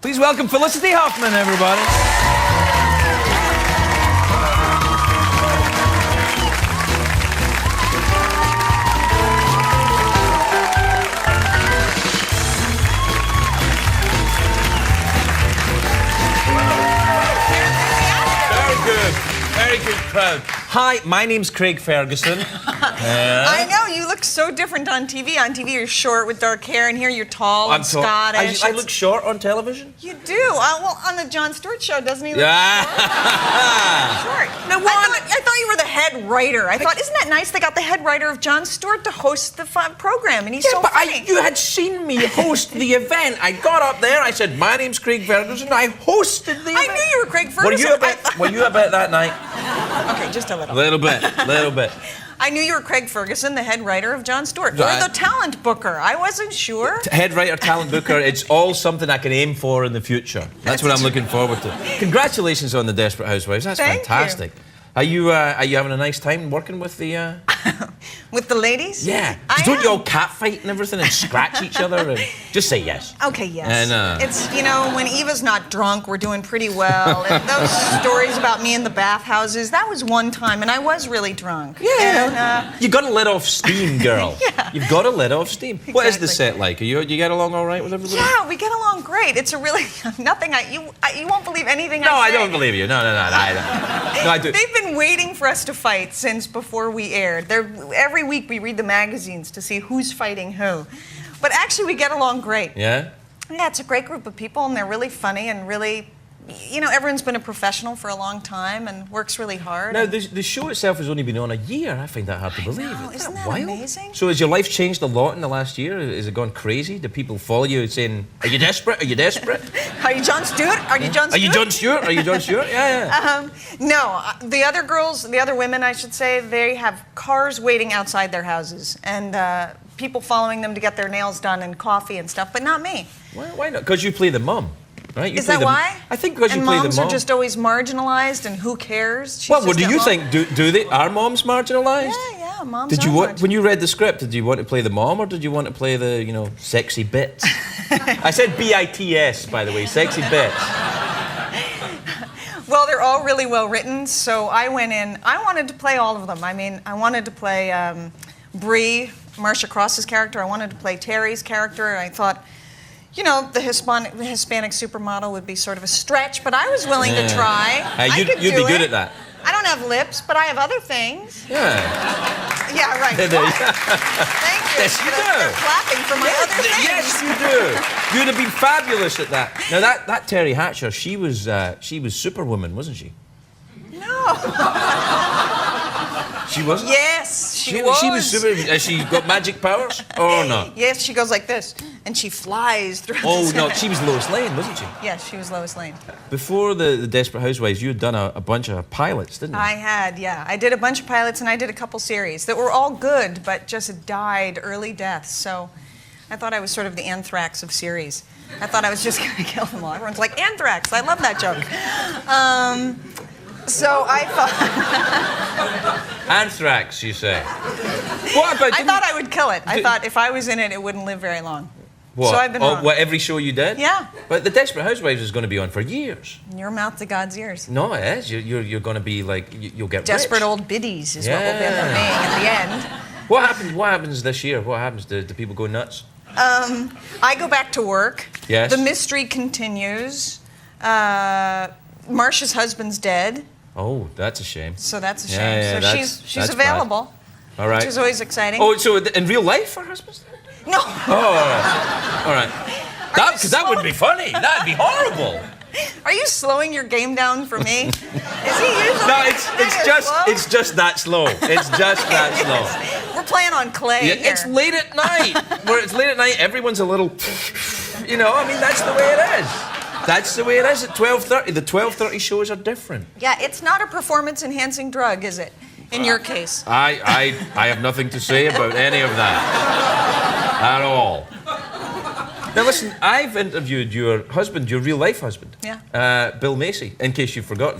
Please welcome Felicity Huffman, everybody. Very good crowd. Hi, my name's Craig Ferguson. I know, you look so different on TV. On TV you're short with dark hair, and here you're tall and Scottish. I look short on television? You do. Well, on the Jon Stewart show, doesn't he look short? No, I thought you were the head writer. I thought, isn't that nice? They got the head writer of Jon Stewart to host the program, and he's so funny. You had seen me host the event. I got up there, I said, my name's Craig Ferguson, I hosted the event. I knew you were Craig Ferguson. Were you a bit that night? Okay, just a little. Little bit. I knew you were Craig Ferguson, the head writer of Jon Stewart, or the talent booker. I wasn't sure. Head writer, talent booker, it's all something I can aim for in the future. That's what I'm looking forward to. Congratulations on the Desperate Housewives. That's fantastic. Are you having a nice time working with the... With the ladies? Yeah. Don't you all catfight and everything and scratch each other? And just say yes. Okay, yes. And, it's, you know, when Eva's not drunk, we're doing pretty well. And those stories about me in the bathhouses, that was one time, and I was really drunk. Yeah. And, you got to let off steam, girl. Yeah. You've got to let off steam. Exactly. What is the set like? You get along all right with everybody? Yeah, we get along great. It's a really... you won't believe anything I say. No, I don't believe you. No, I do. They've been waiting for us to fight since before we aired. Every week we read the magazines to see who's fighting who. But actually we get along great. Yeah? Yeah, it's a great group of people, and they're really funny and really... You know, everyone's been a professional for a long time and works really hard. Now, the show itself has only been on a year. I find that hard to believe. Isn't that wild? amazing? So has your life changed a lot in the last year? Has it gone crazy? Do people follow you saying, are you desperate? Are you desperate? Are you Jon Stewart? Are you Jon Stewart? Are you Jon Stewart? Are you Jon Stewart? Yeah. No, the other girls, the other women, I should say, they have cars waiting outside their houses and people following them to get their nails done and coffee and stuff, but not me. Why not? Because you play the mum. Right? Is that why? I think because you play the mom. And moms are just always marginalized, and who cares? Well, what do you think? Do they? Are moms marginalized? Yeah, moms are marginalized. When you read the script, did you want to play the mom or did you want to play the, you know, sexy bits? I said B-I-T-S, by the way, sexy bits. Well, they're all really well written, so I went in. I wanted to play all of them. I mean, I wanted to play Bree, Marcia Cross's character. I wanted to play Terry's character, and I thought, you know, the Hispanic supermodel would be sort of a stretch, but I was willing to try. You'd be good at that. I don't have lips, but I have other things. Yeah. Yeah, right. Thank you. Yes, you do. They're clapping for my other things. Yes, you do. You'd have been fabulous at that. Now, that Terry Hatcher, she was Superwoman, wasn't she? No. She wasn't? Yes, she was. She was Superwoman. Has she got magic powers or not? Yes, she goes like this, and she flies through. Oh, no, she was Lois Lane, wasn't she? Yes, she was Lois Lane. Before the Desperate Housewives, you had done a bunch of pilots, didn't you? I had, yeah. I did a bunch of pilots, and I did a couple series that were all good, but just died early deaths. So I thought I was sort of the anthrax of series. I thought I was just going to kill them all. Everyone's like, anthrax. I love that joke. So I thought... Anthrax, you say? What about... I thought I would kill it. I thought if I was in it, it wouldn't live very long. What? So I've been wrong. What, every show you did? Yeah. But the Desperate Housewives is going to be on for years. Your mouth to God's ears. No, it is. You're going to be like, you'll get Desperate rich. old biddies is what we'll be being at the end. What happens this year? What happens? Do people go nuts? I go back to work. Yes. The mystery continues. Marcia's husband's dead. Oh, that's a shame. So that's a shame. Yeah, so she's available. Bad. All right. Which is always exciting. Oh, so in real life, her husband's dead? No. Oh, all right. Because that wouldn't be funny. That'd be horrible. Are you slowing your game down for me? Is he usually? No, it's just that slow. It's just that slow. We're playing on clay. Yeah, here. it's late at night. It's late at night. Everyone's a little, you know. I mean, that's the way it is. That's the way it is at 12:30. The 12:30 shows are different. Yeah, it's not a performance-enhancing drug, is it? In your case. I have nothing to say about any of that at all. Now listen, I've interviewed your husband, your real-life husband. Yeah. Bill Macy, in case you've forgotten.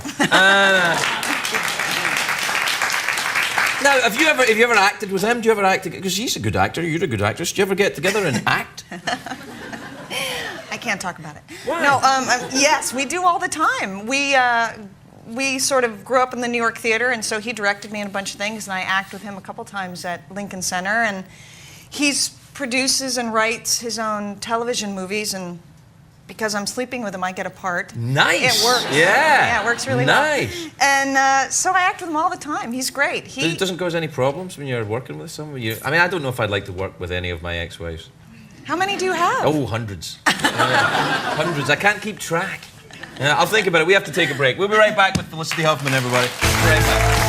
Now, have you ever acted with him? Do you ever act? Because he's a good actor, you're a good actress. Do you ever get together and act? I can't talk about it. Why? No, yes, we do all the time. We sort of grew up in the New York theater, and so he directed me in a bunch of things, and I act with him a couple times at Lincoln Center, and he produces and writes his own television movies, and because I'm sleeping with him, I get a part. Nice. It works. Yeah. Yeah, it works really well. Nice. And so I act with him all the time. He's great. It doesn't cause any problems when you're working with someone? I mean, I don't know if I'd like to work with any of my ex-wives. How many do you have? Oh, hundreds. Hundreds. I can't keep track. I'll think about it. We have to take a break. We'll be right back with Felicity Huffman, everybody. We'll be right back.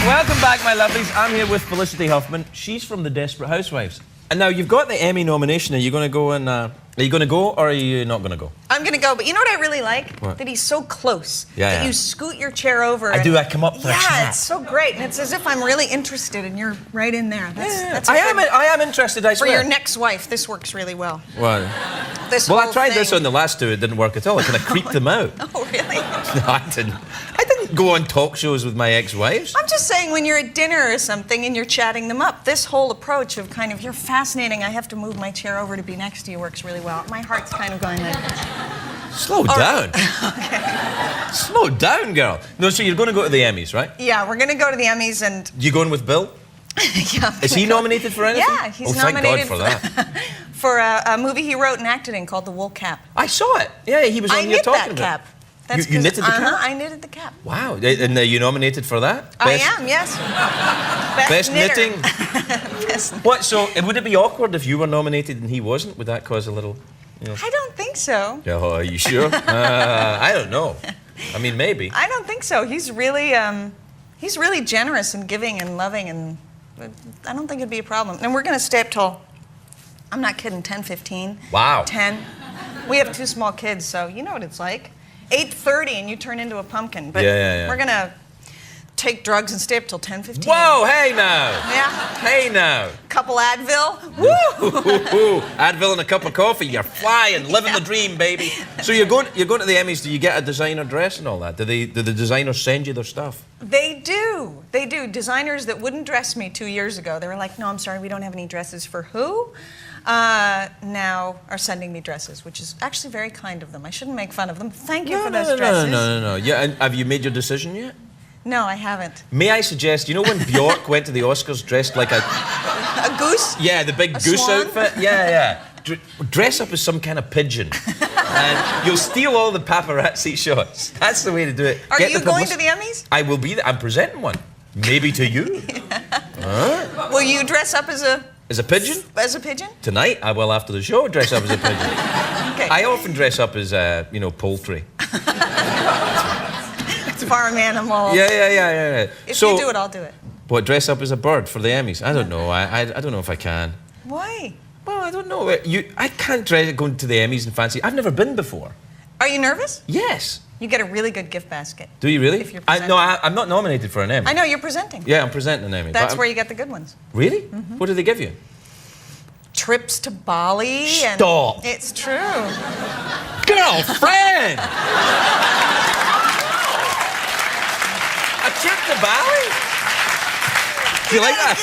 Welcome back, my lovelies. I'm here with Felicity Huffman. She's from The Desperate Housewives. And now you've got the Emmy nomination. Are you going to go and... are you going to go or are you not going to go? I'm going to go, but you know what I really like? What? That he's so close. Yeah, that yeah. you scoot your chair over. I do. I come up for a chat. Yeah, it's so great. And it's as if I'm really interested and you're right in there. That's I am interested, I For swear. your next wife, this works really well. Well, Well, I tried this on the last two. It didn't work at all. I kind of creeped them out. Oh, really? No, I didn't. I didn't go on talk shows with my ex-wives. I'm just saying when you're at dinner or something and you're chatting them up, this whole approach of kind of, you're fascinating, I have to move my chair over to be next to you works really well. My heart's kind of going like... Slow down. Okay. Slow down, girl. No, so you're going to go to the Emmys, right? Yeah, we're going to go to the Emmys and... You going with Bill? Yeah. Is he nominated for anything? Yeah, he's Thank nominated God for that. for a movie he wrote and acted in called The Wool Cap. I saw it. Yeah, he was on here talking about it. Cap. You knitted the cap? I knitted the cap. Wow. And are you nominated for that? I am, yes. Best knitter. knitting? Best What, so would it be awkward if you were nominated and he wasn't? Would that cause a little... You know? I don't think so. Oh, are you sure? I don't know. I mean, maybe. I don't think so. He's really generous and giving and loving, and I don't think it'd be a problem. And we're going to stay up till, I'm not kidding, 10, 15. Wow. 10. We have 2 small kids, so you know what it's like. 8:30 and you turn into a pumpkin. But yeah. We're going to take drugs and stay up till 10, 15. Whoa, hey now. Yeah. Hey now. Couple Advil. Woo! Advil and a cup of coffee. You're flying, living the dream, baby. So you're going to the Emmys. Do you get a designer dress and all that? Do the designers send you their stuff? They do. They do. Designers that wouldn't dress me 2 years ago, they were like, no, I'm sorry, we don't have any dresses for who? Now are sending me dresses, which is actually very kind of them. I shouldn't make fun of them. Thank you for those dresses. No. Yeah, and have you made your decision yet? No, I haven't. May I suggest, you know when Bjork went to the Oscars dressed like a goose? Yeah, the big goose swan? outfit. Yeah. Dress up as some kind of pigeon. And you'll steal all the paparazzi shots. That's the way to do it. Are you going to the Emmys? I will be there. I'm presenting one. Maybe to you. Huh? Will you dress up as a... As a pigeon? As a pigeon? Tonight, I will, after the show, dress up as a pigeon. Okay. I often dress up as, poultry. Farm animal. Yeah. If you do it, I'll do it. What, dress up as a bird for the Emmys? I don't know. I don't know if I can. Why? Well, I don't know. I can't go to the Emmys and fancy. I've never been before. Are you nervous? Yes. You get a really good gift basket. Do you really? If you're presenting. No, I'm not nominated for an Emmy. I know, you're presenting. Yeah, I'm presenting an Emmy. That's where you get the good ones. Really? Mm-hmm. What do they give you? Trips to Bali. Stop. And it's true. Girlfriend! A trip to Bali? Do you like that?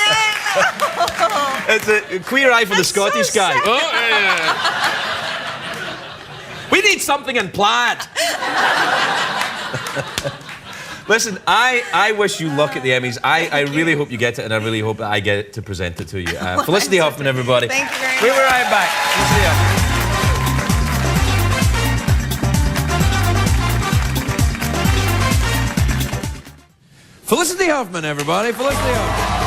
It's a queer eye for the Scottish so guy. sad. Oh, yeah. We need something in plaid. Listen, I wish you luck at the Emmys. I really hope you get it, and I really hope that I get it to present it to you. Felicity Huffman, everybody. Thank you very much. We'll be right back. Felicity Huffman. Felicity Huffman, everybody. Felicity Huffman.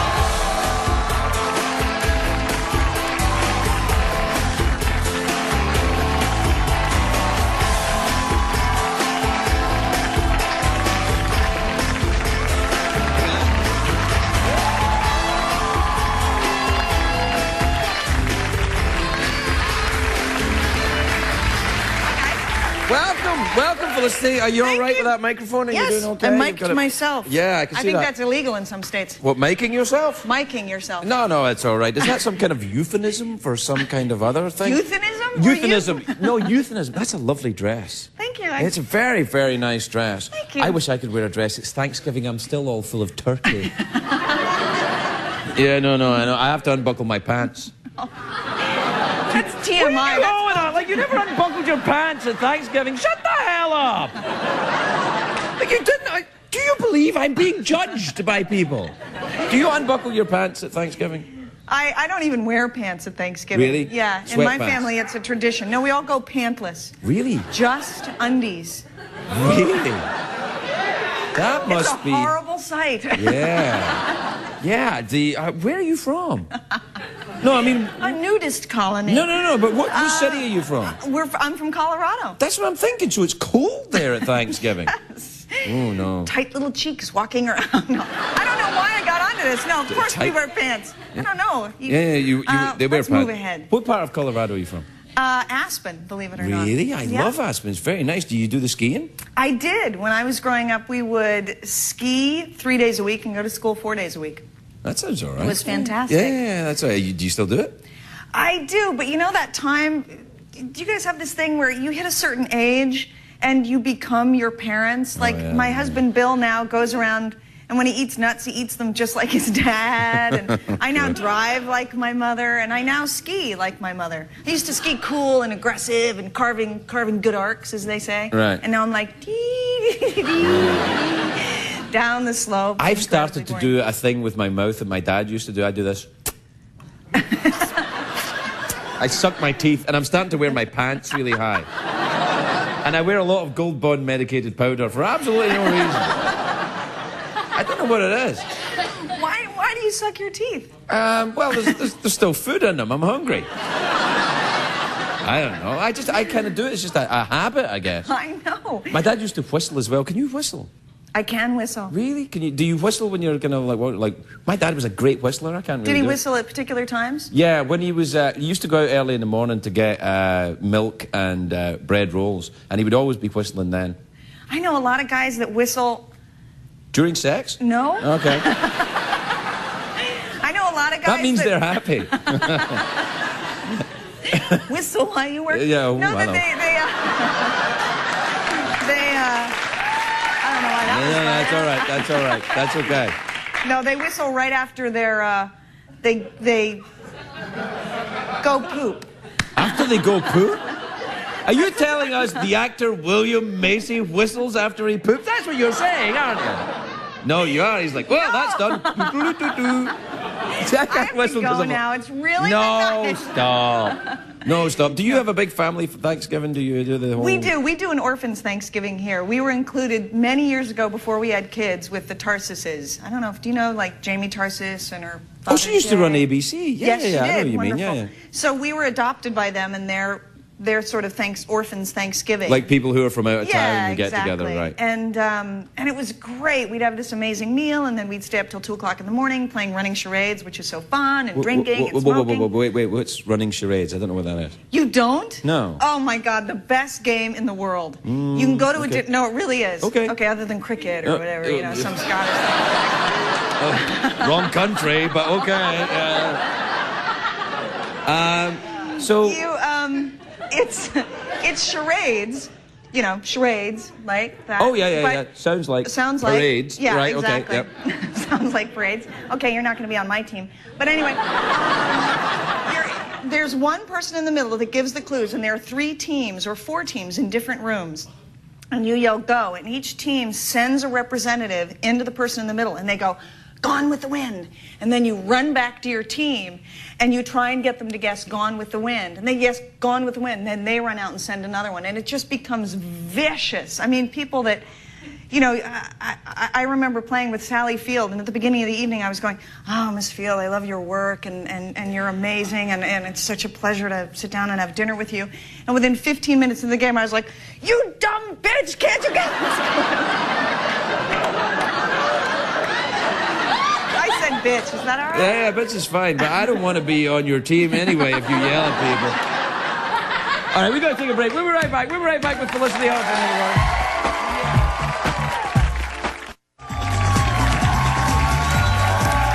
Welcome, Felicity. Are you all right with that microphone? Are you doing okay? I mic'd myself. Yeah, I can see that. I think that's illegal in some states. What, making yourself? Miking yourself. No, it's all right. Is that some kind of euphemism for some kind of other thing? Euphemism? Euphemism. No, euphemism. That's a lovely dress. Thank you. It's a very, very nice dress. Thank you. I wish I could wear a dress. It's Thanksgiving. I'm still all full of turkey. Yeah, no, I know. I have to unbuckle my pants. That's TMI. Like, you never unbuckled your pants at Thanksgiving. Shut the hell up! Like, you didn't... do you believe I'm being judged by people? Do you unbuckle your pants at Thanksgiving? I don't even wear pants at Thanksgiving. Really? Yeah. In my family, it's a tradition. No, we all go pantless. Really? Just undies. Really? That must be... It's a horrible sight. Yeah. Yeah, where are you from? No, I mean... A nudist colony. No, but what city are you from? I'm from Colorado. That's what I'm thinking, so it's cold there at Thanksgiving. Yes. Oh, no. Tight little cheeks walking around. No. I don't know why I got onto this. No, of course we wear pants. I don't know. They wear let's pants. move ahead. What part of Colorado are you from? Aspen, believe it or not. Really? I love Aspen. It's very nice. Do you do the skiing? I did. When I was growing up, we would ski 3 days a week and go to school 4 days a week. That sounds all right. It was fantastic. Yeah, that's all right. Do you still do it? I do, but you know that time, do you guys have this thing where you hit a certain age and you become your parents? Like, my husband Bill now goes around, and when he eats nuts, he eats them just like his dad. And I now drive like my mother, and I now ski like my mother. I used to ski cool and aggressive and carving good arcs, as they say. Right. And now I'm like, down the slope. I've started to do a thing with my mouth that my dad used to do. I do this. I suck my teeth, and I'm starting to wear my pants really high. And I wear a lot of Gold Bond medicated powder for absolutely no reason. I don't know what it is. Why do you suck your teeth? Well, there's still food in them. I'm hungry. I don't know. I kind of do it. It's just a habit, I guess. I know. My dad used to whistle as well. Can you whistle? I can whistle. Really? Do you whistle when you're kind of like my dad was a great whistler. I can't really Did he do whistle at particular times? Yeah, when he was, he used to go out early in the morning to get milk and bread rolls, and he would always be whistling then. I know a lot of guys that whistle. During sex? No. Okay. I know a lot of guys That means they're happy. Whistle while you work? Yeah, no, I know. I don't know why that was That's all right. That's okay. No, they whistle right after they go poop. After they go poop? Are you telling us the actor William Macy whistles after he poops? That's what you're saying, aren't you? No, you are. He's like, well, that's done. I have to go now. It's really nice. Stop. No, stop. Do you have a big family for Thanksgiving? Do you do the whole... We do. We do an orphan's Thanksgiving here. We were included many years ago before we had kids with the Tarsuses. I don't know. Do you know, like, Jamie Tarsus and her father? Oh, she used to run ABC. Yes, she did. I know what you Wonderful. mean. Yeah. So we were adopted by them, and they're sort of orphans Thanksgiving. Like people who are from out of town who get exactly. together, right? And it was great. We'd have this amazing meal, and then we'd stay up till 2 o'clock in the morning playing running charades, which is so fun, and drinking and smoking. Wait, what's running charades? I don't know what that is. You don't? No. Oh my God, the best game in the world. You can go to no, it really is. Okay. Okay, other than cricket or whatever, you know, some Scottish thing. Wrong country, but okay. It's charades. You know, charades, right? That. Oh, yeah. Sounds like parades. Yeah, right, exactly. Okay, yep. Sounds like parades. Okay, you're not going to be on my team. But anyway, there's one person in the middle that gives the clues, and there are 3 teams or 4 teams in different rooms. And you yell, go, and each team sends a representative into the person in the middle, and they go, Gone with the Wind. And then you run back to your team, and you try and get them to guess Gone with the Wind. And they guess Gone with the Wind, and then they run out and send another one. And it just becomes vicious. I mean, people that, you know, I remember playing with Sally Field, and at the beginning of the evening I was going, oh, Miss Field, I love your work, and you're amazing, and it's such a pleasure to sit down and have dinner with you. And within 15 minutes of the game, I was like, you dumb bitch, can't you get this? I said bitch, is that all right? Yeah, bitch is fine, but I don't want to be on your team anyway if you yell at people. All right, we got to take a break. We'll be right back. We'll be right back with Felicity Huffman, everybody.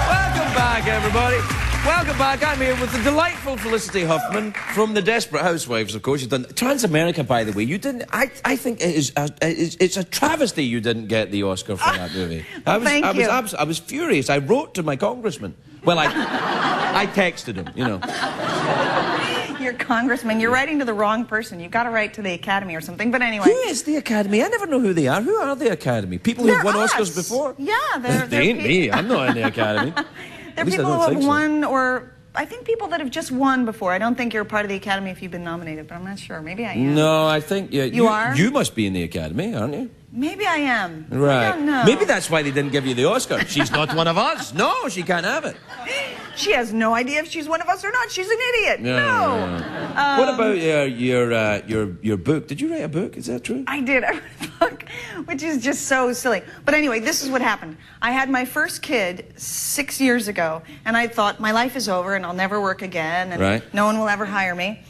Welcome back, everybody. Welcome back. I'm here with the delightful Felicity Huffman from The Desperate Housewives, of course. You've done Transamerica, by the way. You didn't. I think it's a travesty you didn't get the Oscar for that movie. I was furious. I wrote to my congressman. Well, I texted him, you know. Your congressman, you're writing to the wrong person. You've got to write to the Academy or something. But anyway. Who is the Academy? I never know who they are. Who are the Academy? People who've won Oscars before? Yeah, they're they ain't me. I'm not in the Academy. They're people who have won, or I think people that have just won before. I don't think you're a part of the Academy if you've been nominated, but I'm not sure. Maybe I am. No, I think you are. You must be in the Academy, aren't you? Maybe I am. Right. I don't know. Maybe that's why they didn't give you the Oscar. She's not one of us. No, she can't have it. She has no idea if she's one of us or not. She's an idiot. No. What about your book? Did you write a book? Is that true? I did. I wrote a book, which is just so silly. But anyway, this is what happened. I had my first kid 6 years ago, and I thought my life is over and I'll never work again, and no one will ever hire me.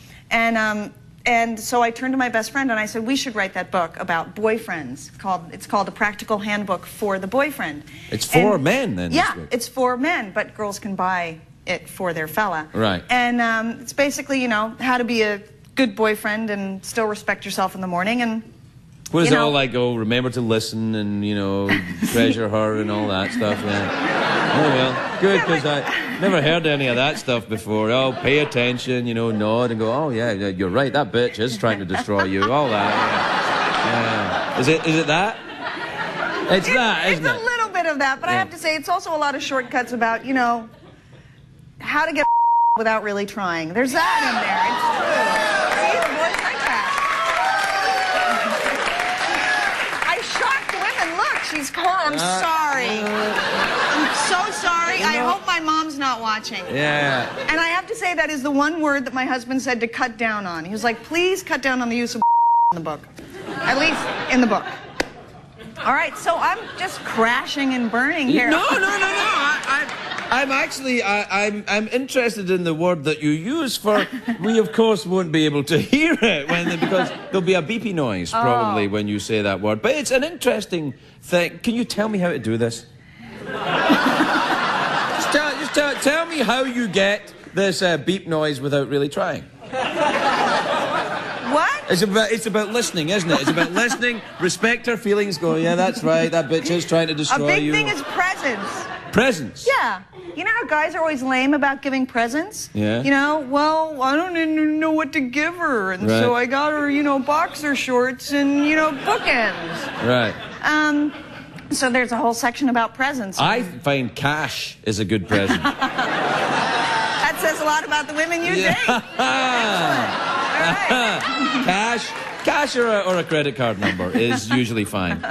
And so I turned to my best friend and I said, we should write that book about boyfriends. It's called A Practical Handbook for the Boyfriend. It's for men, then? Yeah, it's for men, but girls can buy it for their fella. Right. And it's basically, you know, how to be a good boyfriend and still respect yourself in the morning. And what is it all like? Oh, remember to listen and, you know, treasure her and all that stuff. Yeah. Oh, well, good, because I never heard any of that stuff before. Oh, pay attention, you know, nod and go, oh, yeah, you're right, that bitch is trying to destroy you. All that. Yeah. Is it that? It's that, isn't it? It's a little bit of that, but I have to say it's also a lot of shortcuts about, you know, how to get without really trying. There's that in there. It's true. See, the boys like that. I shocked women. Look, she's cold. I'm sorry. I'm so sorry. I hope my mom's not watching. Yeah. And I have to say that is the one word that my husband said to cut down on. He was like, please cut down on the use of in the book. At least in the book. All right, so I'm just crashing and burning here. No. I'm actually, I'm interested in the word that you use for, we of course won't be able to hear it because there'll be a beepy noise probably when you say that word. But it's an interesting thing. Can you tell me how to do this? just tell me how you get this beep noise without really trying. What? It's about listening, isn't it? It's about listening, respect her feelings, go, yeah, that's right, that bitch is trying to destroy you. A big thing is presents. Presents? Yeah. You know how guys are always lame about giving presents? Yeah. You know, well, I don't even know what to give her, and so I got her, you know, boxer shorts and, you know, bookends. Right. So there's a whole section about presents. I find cash is a good present. That says a lot about the women you date. Excellent. All right. Cash or a credit card number is usually fine.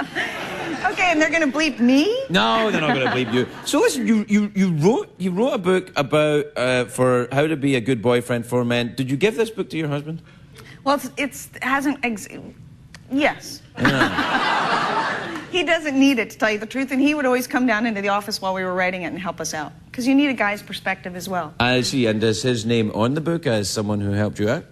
Okay, and they're going to bleep me? No, they're not going to bleep you. So listen, you wrote a book about for how to be a good boyfriend for men. Did you give this book to your husband? Well, it hasn't. Yes. Yeah. He doesn't need it, to tell you the truth, and he would always come down into the office while we were writing it and help us out. Because you need a guy's perspective as well. I see. And is his name on the book as someone who helped you out?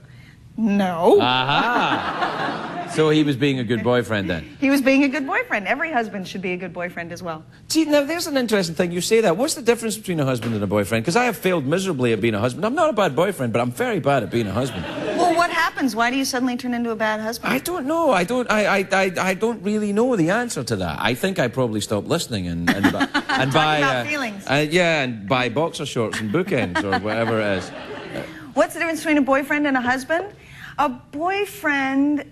No. Aha! So he was being a good boyfriend then? He was being a good boyfriend. Every husband should be a good boyfriend as well. See, now there's an interesting thing. You say that. What's the difference between a husband and a boyfriend? Because I have failed miserably at being a husband. I'm not a bad boyfriend, but I'm very bad at being a husband. Well, what happens? Why do you suddenly turn into a bad husband? I don't know. I don't really know the answer to that. I think I probably stopped listening and buy about feelings. Yeah, and buy boxer shorts and bookends or whatever it is. What's the difference between a boyfriend and a husband? A boyfriend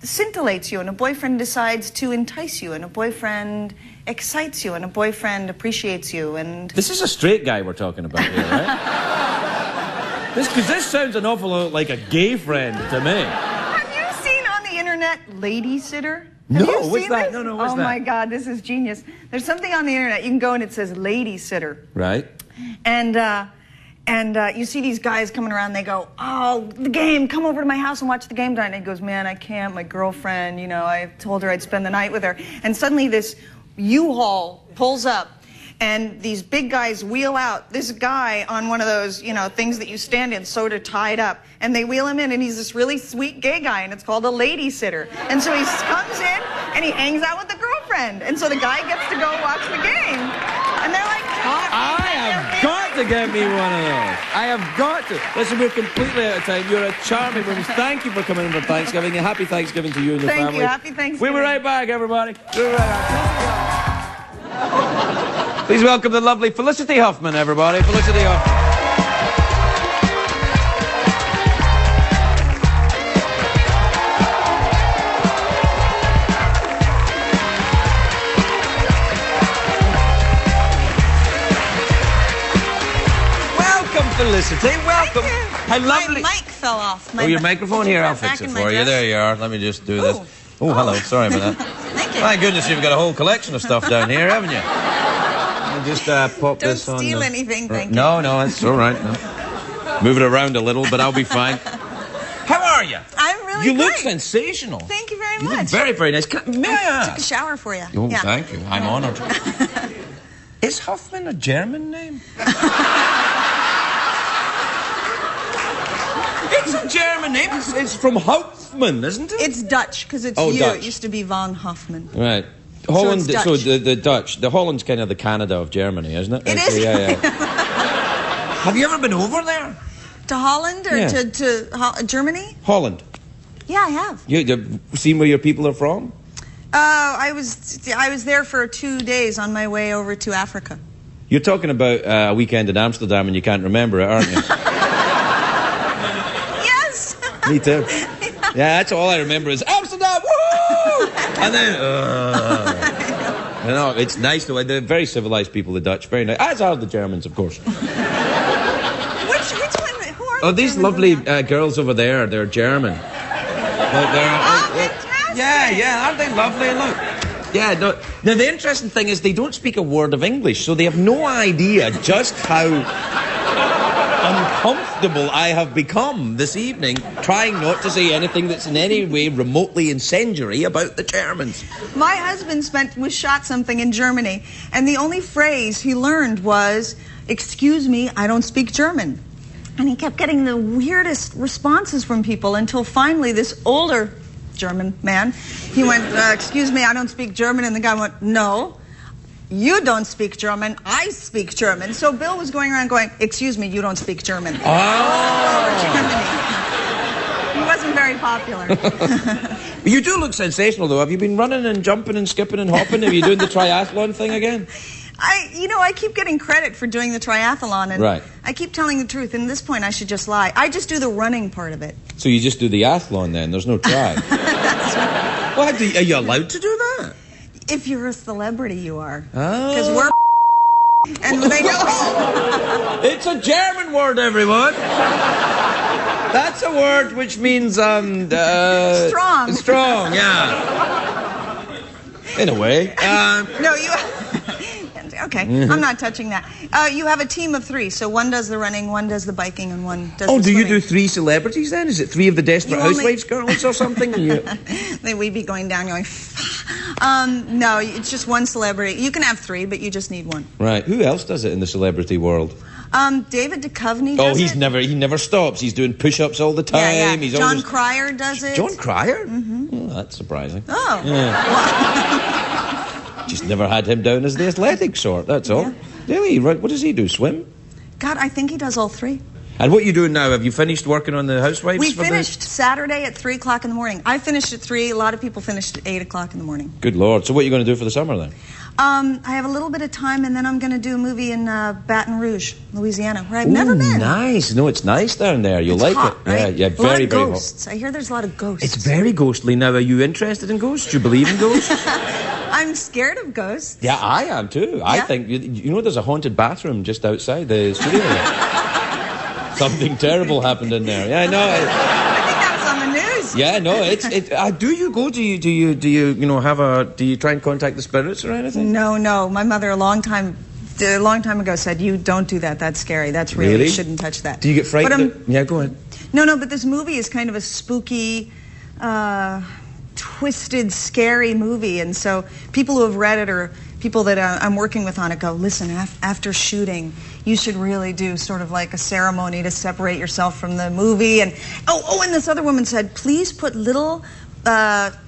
scintillates you, and a boyfriend decides to entice you, and a boyfriend excites you, and a boyfriend appreciates you, and... This is a straight guy we're talking about here, right? Because this sounds an awful lot like a gay friend to me. Have you seen on the internet Lady Sitter? No, what's that? No, what's that? Oh my God, this is genius. There's something on the internet, you can go and it says Lady Sitter. Right. And you see these guys coming around, they go, oh, the game, come over to my house and watch the game tonight. And he goes, man, I can't, my girlfriend, you know, I told her I'd spend the night with her. And suddenly this U-Haul pulls up, and these big guys wheel out this guy on one of those, you know, things that you stand in, sort of tied up. And they wheel him in, and he's this really sweet gay guy, and it's called a lady sitter. And so he comes in, and he hangs out with the girlfriend. And so the guy gets to go watch the game. And they're like, talking. got to get me one of those. I have got to. Listen, we're completely out of time. You're a charming woman. Thank you for coming in for Thanksgiving. And happy Thanksgiving to you and your family. Thank you. Happy Thanksgiving. We'll be right back, everybody. We'll be right back. Please welcome the lovely Felicity Huffman, everybody. Felicity Huffman. Felicity, welcome. How lovely. My mic fell off. Your microphone here? I'll fix it for you. There you are. Let me just do this. Oh, hello. Sorry about that. Thank you. My goodness, you've got a whole collection of stuff down here, haven't you? Let me just pop this on. Don't steal anything, thank you. No, it's all right. No. Move it around a little, but I'll be fine. How are you? I'm really You great. look sensational. Thank you very You much. look very, very nice. May I ask? Took a shower for you. Oh, yeah. thank you. I'm honoured. Is Huffman a German name? It's a German name. It's from Huffman, isn't it? It's Dutch, because it's Dutch. It used to be von Huffman. Right. Holland, so it's Dutch. the Dutch. The Holland's kind of the Canada of Germany, isn't it? It is. Yeah. Have you ever been over there? To Holland or Yeah. to Germany? Holland. Yeah, I have. You seen where your people are from? I was there for 2 days on my way over to Africa. You're talking about a weekend in Amsterdam and you can't remember it, aren't you? Yes. Me too. Yeah, that's all I remember is Amsterdam, woohoo! And then, it's nice though. They're very civilized people, the Dutch, very nice. As are the Germans, of course. Which one? Who are These Germans lovely over there? girls over there, they're German. Fantastic. Yeah, aren't they lovely? Look. Yeah, no. Now, the interesting thing is they don't speak a word of English, so they have no idea just how uncomfortable I have become this evening trying not to say anything that's in any way remotely incendiary about the Germans. My husband was shot something in Germany, and the only phrase he learned was, "Excuse me, I don't speak German." And he kept getting the weirdest responses from people until finally this older German man, he went, "Excuse me, I don't speak German." And the guy went, "No, you don't speak German, I speak German." So Bill was going around going, "Excuse me, you don't speak German." Oh. All over Germany. He wasn't very popular. You do look sensational, though. Have you been running and jumping and skipping and hopping? Are you doing the triathlon thing again? I keep getting credit for doing the triathlon, and right. I keep telling the truth. And at this point, I should just lie. I just do the running part of it. So you just do the athlon then? There's no try? That's right. Well, are you allowed to do that? If you're a celebrity, you are. Oh. Because we're and they know. It's a German word, everyone. That's a word which means strong. Strong, yeah. In a way. No, you. Okay, I'm not touching that. You have a team of 3, so one does the running, one does the biking, and one does the do swimming. you do 3 celebrities then? Is it 3 of the Desperate Housewives girls or something? Then we'd be going down going, no, it's just one celebrity. You can have 3, but you just need 1. Right. Who else does it in the celebrity world? David Duchovny does he never stops. He's doing push-ups all the time. Yeah. He's John always... Cryer does it. John Cryer? Mm-hmm. Oh, that's surprising. Oh. Yeah. Just never had him down as the athletic sort, that's all. Yeah. Really? Right. What does he do, swim? God, I think he does all 3. And what are you doing now? Have you finished working on the Housewives? We finished Saturday at 3 o'clock in the morning. I finished at 3. A lot of people finished at 8 o'clock in the morning. Good Lord. So what are you going to do for the summer then? I have a little bit of time, and then I'm going to do a movie in Baton Rouge, Louisiana, where I've never been. Nice. No, it's nice down there. You'll like hot, it. Right? Yeah, very, a lot of very ghosts. I hear there's a lot of ghosts. It's very ghostly. Now, are you interested in ghosts? Do you believe in ghosts? I'm scared of ghosts. Yeah, I am too. I think, you know, there's a haunted bathroom just outside the studio. Something terrible happened in there. Yeah, I know. I think that was on the news. Yeah, no, do you go? Do you try and contact the spirits or anything? No. My mother a long time ago said, "You don't do that. That's scary. That's real. Really? You shouldn't touch that." Do you get frightened? Yeah, go ahead. No, but this movie is kind of a spooky, twisted, scary movie, and so people who have read it or people that I'm working with on it go, "Listen, after shooting, you should really do sort of like a ceremony to separate yourself from the movie." And and this other woman said, "Please put little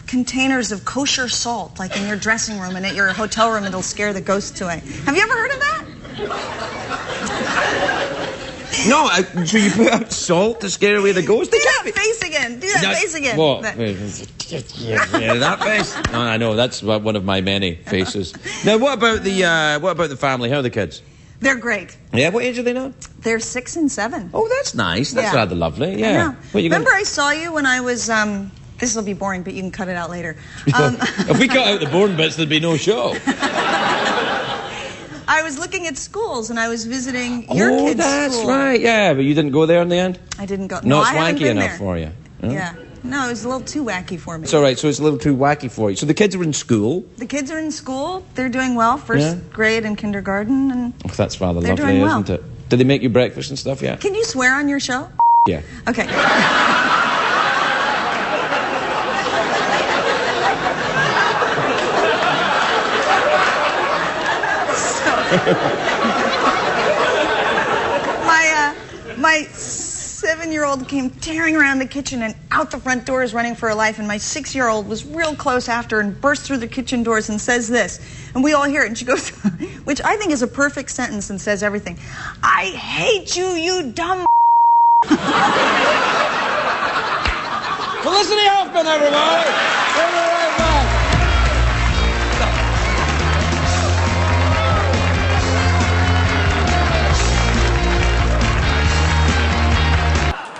containers of kosher salt, like in your dressing room and at your hotel room. It'll scare the ghosts away." Have you ever heard of that? No, so you put out salt to scare away the ghost? Do that face again. Do that face again. What? Yeah, that face? No, I know, that's one of my many faces. Now, what about the family? How are the kids? They're great. Yeah, what age are they now? They're 6 and 7. Oh, that's nice. That's rather lovely. Yeah. Remember I saw you when I was, this will be boring, but you can cut it out later. If we cut out the boring bits, there'd be no show. I was looking at schools, and I was visiting your kids' school. Oh, that's right, yeah. But you didn't go there in the end? I didn't go. No, it's I haven't wanky been enough there. for you. Huh? Yeah. No, it was a little too wacky for me. It's all right, so it's a little too wacky for you. So the kids are in school? The kids are in school. They're doing well. First grade and kindergarten. And oh, that's rather they're lovely, doing well. isn't it? Did they make you breakfast and stuff yet? Can you swear on your show? Yeah. Okay. My 7-year-old came tearing around the kitchen and out the front doors running for her life, and my 6-year-old was real close after and burst through the kitchen doors and says this, and we all hear it, and she goes, which I think is a perfect sentence and says everything. I hate you, you dumb Felicity Huffman, everybody! We'll be right back.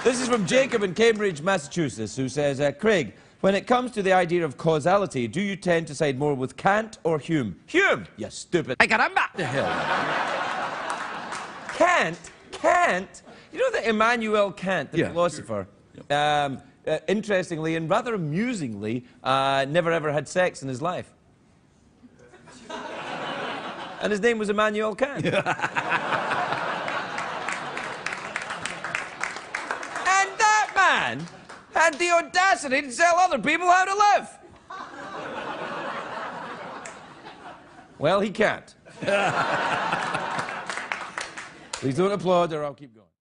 This is from Jacob in Cambridge, Massachusetts, who says, Craig, when it comes to the idea of causality, do you tend to side more with Kant or Hume? Hume, you stupid. Ay, caramba! The hell. Kant, you know that Immanuel Kant, the philosopher, interestingly and rather amusingly, never ever had sex in his life. And his name was Immanuel Kant. Had the audacity to tell other people how to live. Well, he can't. Please don't applaud or I'll keep going.